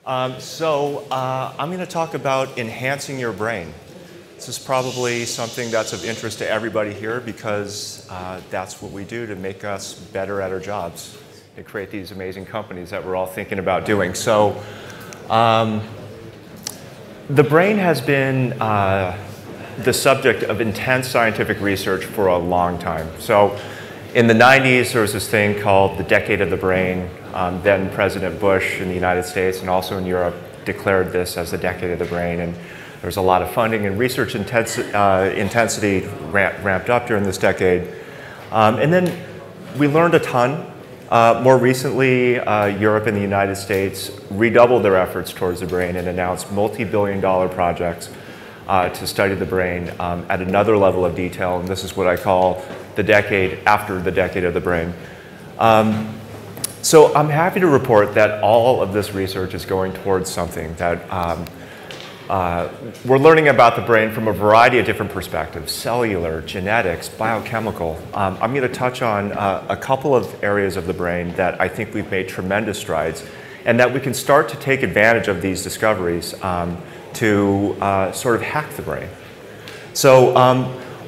I'm going to talk about enhancing your brain. This is probably something that's of interest to everybody here because that's what we do to make us better at our jobs, to create these amazing companies that we're all thinking about doing. So the brain has been the subject of intense scientific research for a long time. So in the 90s, there was this thing called the Decade of the Brain. Then President Bush in the United States and also in Europe declared this as the Decade of the Brain. And there was a lot of funding and research intensity ramped up during this decade. And then we learned a ton. More recently, Europe and the United States redoubled their efforts towards the brain and announced multi-billion-dollar projects to study the brain at another level of detail. And this is what I call the decade after the Decade of the Brain. So I'm happy to report that all of this research is going towards something that we're learning about the brain from a variety of different perspectives: cellular, genetics, biochemical. I'm going to touch on a couple of areas of the brain that I think we've made tremendous strides and that we can start to take advantage of these discoveries to sort of hack the brain. So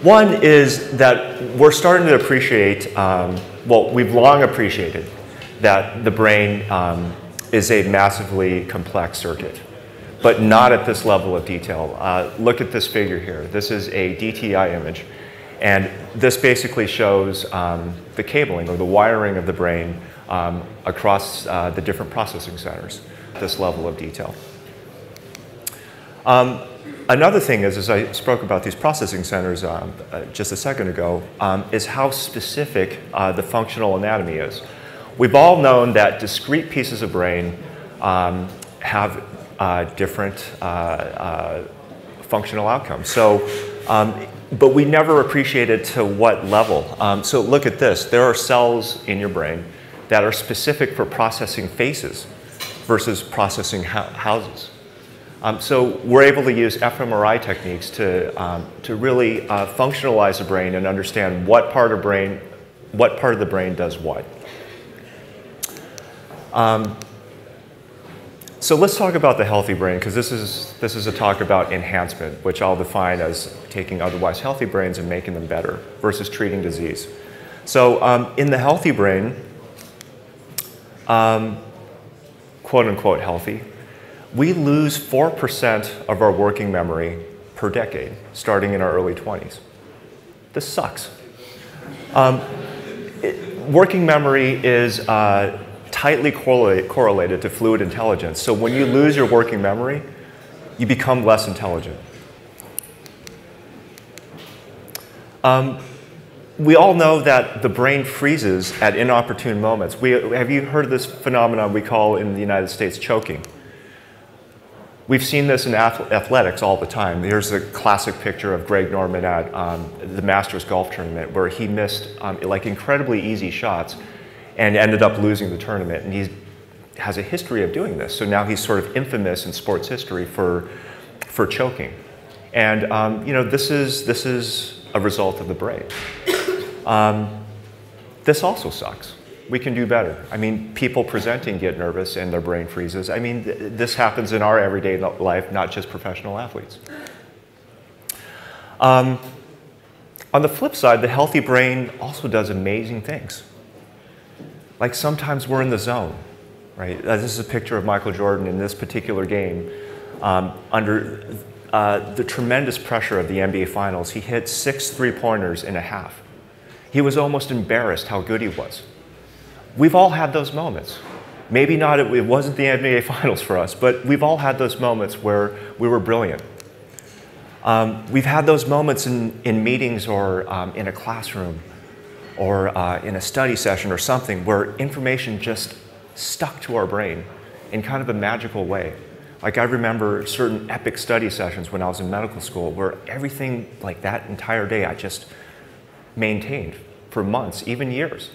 one is that we're starting to appreciate, well, we've long appreciated that the brain is a massively complex circuit, but not at this level of detail. Look at this figure here. This is a DTI image, and this basically shows the cabling or the wiring of the brain across the different processing centers, this level of detail. Another thing is, as I spoke about these processing centers just a second ago, is how specific the functional anatomy is. We've all known that discrete pieces of brain have different functional outcomes. So, but we never appreciated to what level. So look at this. There are cells in your brain that are specific for processing faces versus processing houses. So we're able to use fMRI techniques to really functionalize the brain and understand what part of the brain does what. So let's talk about the healthy brain, because this is a talk about enhancement, which I'll define as taking otherwise healthy brains and making them better versus treating disease. So in the healthy brain, quote unquote healthy, we lose 4% of our working memory per decade, starting in our early 20s. This sucks. Working memory is tightly correlated to fluid intelligence. So when you lose your working memory, you become less intelligent. We all know that the brain freezes at inopportune moments. Have you heard of this phenomenon we call in the United States choking? We've seen this in athletics all the time. Here's a classic picture of Greg Norman at the Masters golf tournament, where he missed like incredibly easy shots and ended up losing the tournament. And he has a history of doing this. So now he's sort of infamous in sports history for choking. And you know, this is a result of the brain. This also sucks. We can do better. I mean, people presenting get nervous and their brain freezes. I mean, this happens in our everyday life, not just professional athletes. On the flip side, the healthy brain also does amazing things. Like sometimes we're in the zone, right? This is a picture of Michael Jordan in this particular game. Under the tremendous pressure of the NBA Finals, he hit 6 three-pointers in a half. He was almost embarrassed how good he was. We've all had those moments. Maybe not, it wasn't the NBA Finals for us, but we've all had those moments where we were brilliant. We've had those moments in meetings or in a classroom or in a study session or something where information just stuck to our brain in kind of a magical way. Like I remember certain epic study sessions when I was in medical school where everything like that entire day I just maintained for months, even years.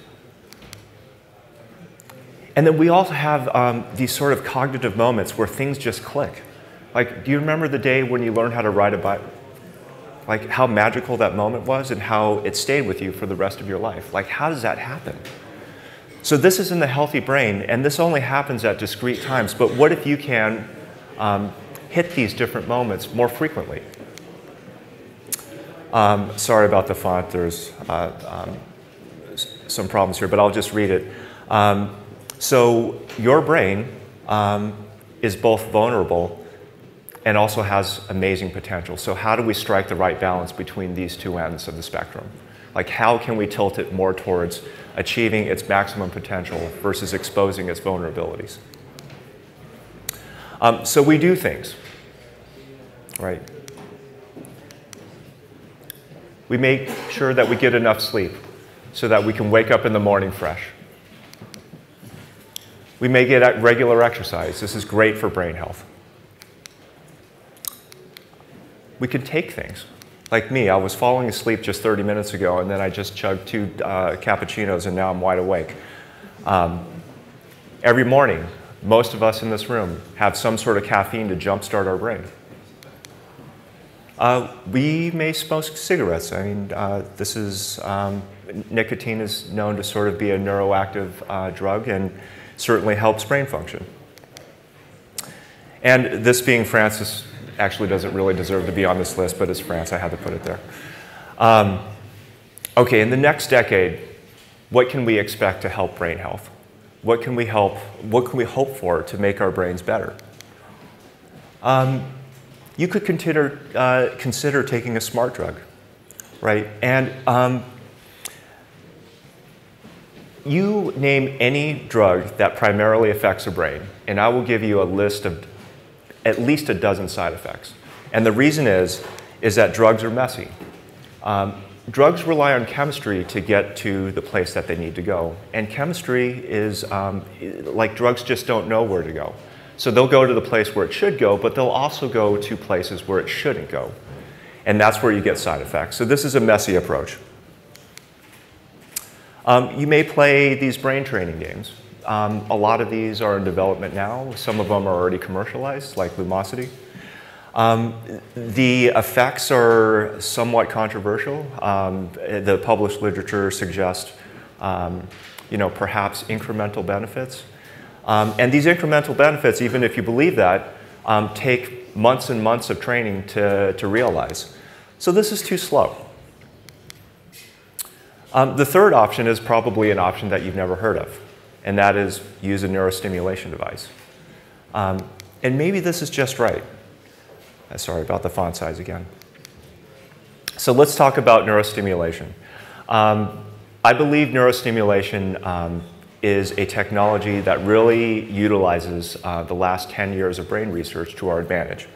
And then we also have these sort of cognitive moments where things just click. Like, do you remember the day when you learned how to ride a bike? Like how magical that moment was and how it stayed with you for the rest of your life. Like, how does that happen? So this is in the healthy brain, and this only happens at discrete times. But what if you can hit these different moments more frequently? Sorry about the font. There's some problems here, but I'll just read it. So your brain is both vulnerable and also has amazing potential. So how do we strike the right balance between these two ends of the spectrum? Like, how can we tilt it more towards achieving its maximum potential versus exposing its vulnerabilities? So we do things, right? We make sure that we get enough sleep so that we can wake up in the morning fresh. We may get regular exercise. This is great for brain health. We can take things. Like me, I was falling asleep just 30 minutes ago, and then I just chugged 2 cappuccinos, and now I'm wide awake. Every morning, most of us in this room have some sort of caffeine to jumpstart our brain. We may smoke cigarettes. I mean, nicotine is known to sort of be a neuroactive drug and certainly helps brain function. And this being Francis actually doesn't really deserve to be on this list, but it's France, I had to put it there. Okay, in the next decade, what can we expect to help brain health? What can we hope for to make our brains better? You could consider taking a smart drug, right? And you name any drug that primarily affects the brain, and I will give you a list of at least a dozen side effects. And the reason is that drugs are messy. Drugs rely on chemistry to get to the place that they need to go. And chemistry is, like drugs just don't know where to go. So they'll go to the place where it should go, but they'll also go to places where it shouldn't go. And that's where you get side effects. So this is a messy approach. You may play these brain training games. A lot of these are in development now. Some of them are already commercialized, like Lumosity. The effects are somewhat controversial. The published literature suggests, perhaps incremental benefits. And these incremental benefits, even if you believe that, take months and months of training to realize. So this is too slow. The third option is probably an option that you've never heard of, and that is use a neurostimulation device. And maybe this is just right. Sorry about the font size again. So let's talk about neurostimulation. I believe neurostimulation is a technology that really utilizes the last 10 years of brain research to our advantage.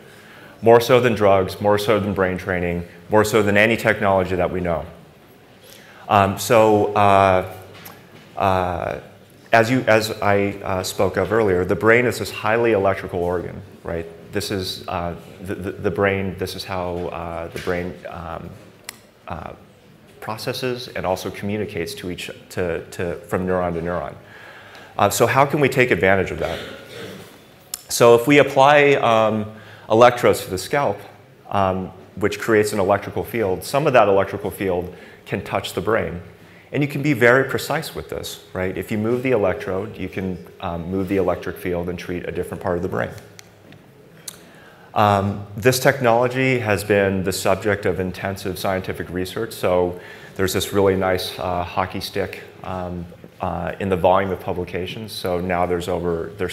More so than drugs, more so than brain training, more so than any technology that we know. As I spoke of earlier, the brain is this highly electrical organ, right? This is the brain. This is how the brain processes and also communicates from neuron to neuron. So how can we take advantage of that? So if we apply electrodes to the scalp, which creates an electrical field, some of that electrical field can touch the brain. And you can be very precise with this, right? If you move the electrode, you can move the electric field and treat a different part of the brain. This technology has been the subject of intensive scientific research. So there's this really nice hockey stick in the volume of publications. So now there's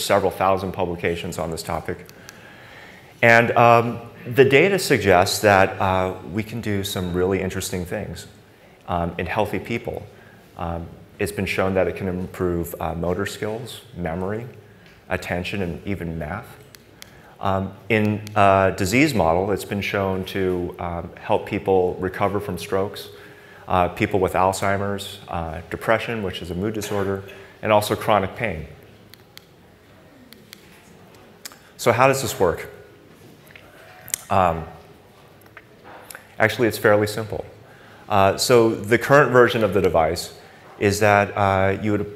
several thousand publications on this topic. And the data suggests that we can do some really interesting things in healthy people. It's been shown that it can improve motor skills, memory, attention, and even math. In a disease model, it's been shown to help people recover from strokes, people with Alzheimer's, depression, which is a mood disorder, and also chronic pain. So how does this work? Actually, it's fairly simple. So the current version of the device is that you would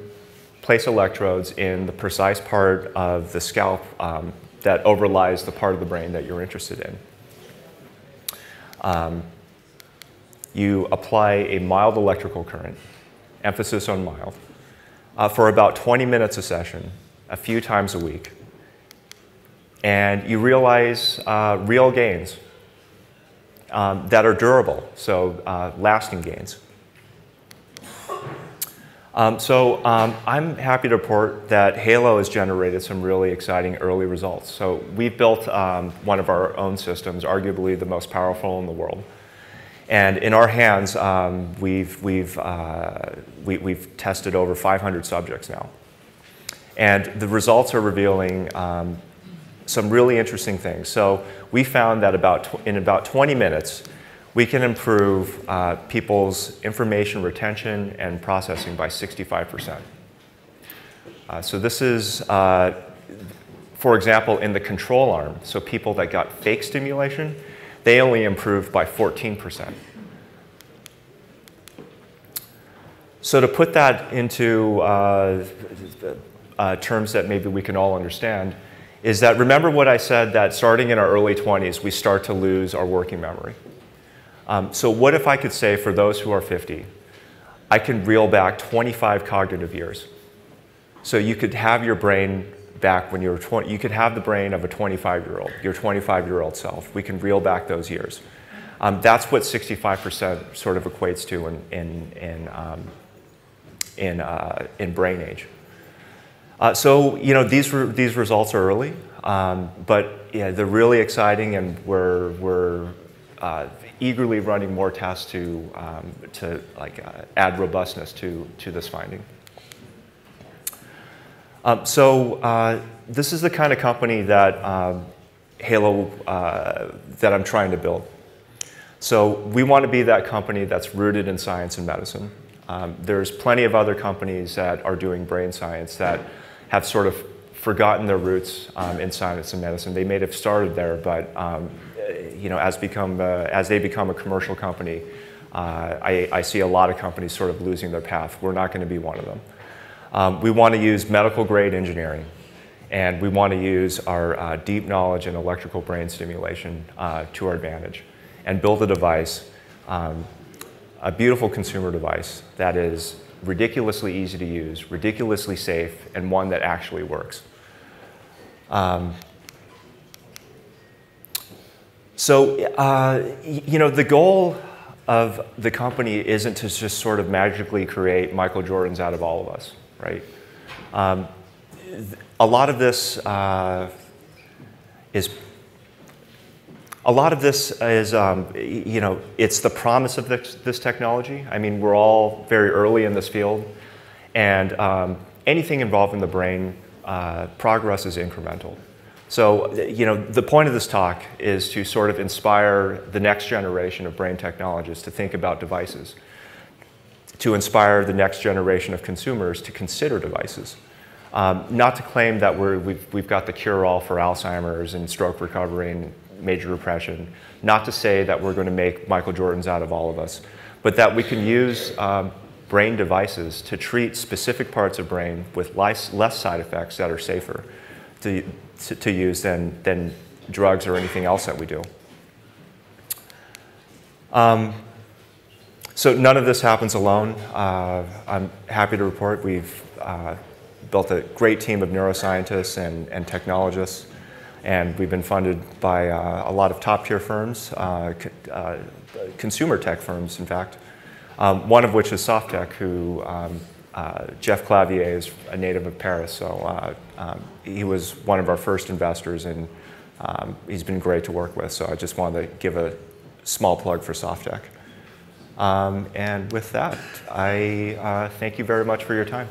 place electrodes in the precise part of the scalp that overlies the part of the brain that you're interested in. You apply a mild electrical current, emphasis on mild, for about 20 minutes a session, a few times a week. And you realize real gains that are durable, so lasting gains. I'm happy to report that Halo has generated some really exciting early results. So we've built one of our own systems, arguably the most powerful in the world. And in our hands, we've tested over 500 subjects now. And the results are revealing some really interesting things. So we found that in about 20 minutes, we can improve people's information retention and processing by 65%. So this is, for example, in the control arm, so people that got fake stimulation, they only improved by 14%. So to put that into terms that maybe we can all understand, is that remember what I said, that starting in our early 20s, we start to lose our working memory. So what if I could say, for those who are 50, I can reel back 25 cognitive years. So you could have your brain back when you were 20, you could have the brain of a 25-year-old, your 25-year-old self. We can reel back those years. That's what 65% sort of equates to in brain age. So these results are early, but yeah, they're really exciting, and we're eagerly running more tests to add robustness to this finding. This is the kind of company that Halo that I'm trying to build. So we want to be that company that's rooted in science and medicine. There's plenty of other companies that are doing brain science that have sort of forgotten their roots in science and medicine. They may have started there, but as they become a commercial company, I see a lot of companies sort of losing their path. We're not going to be one of them. We want to use medical grade engineering, and we want to use our deep knowledge in electrical brain stimulation to our advantage, and build a device, a beautiful consumer device that is ridiculously easy to use, ridiculously safe, and one that actually works. The goal of the company isn't to just sort of magically create Michael Jordans out of all of us, right? A lot of this is it's the promise of this technology. I mean, we're all very early in this field, and anything involved in the brain, progress is incremental. So, the point of this talk is to sort of inspire the next generation of brain technologists to think about devices, to inspire the next generation of consumers to consider devices. Not to claim that we've got the cure-all for Alzheimer's and stroke recovery and major depression, not to say that we're going to make Michael Jordans out of all of us, but that we can use brain devices to treat specific parts of brain with less side effects that are safer to use than drugs or anything else that we do. So none of this happens alone. I'm happy to report we've built a great team of neuroscientists and technologists, and we've been funded by a lot of top-tier firms, consumer tech firms, in fact, one of which is Softtech, who Jeff Clavier is a native of Paris, so he was one of our first investors, and he's been great to work with, so I just wanted to give a small plug for Softtech. And with that, I thank you very much for your time.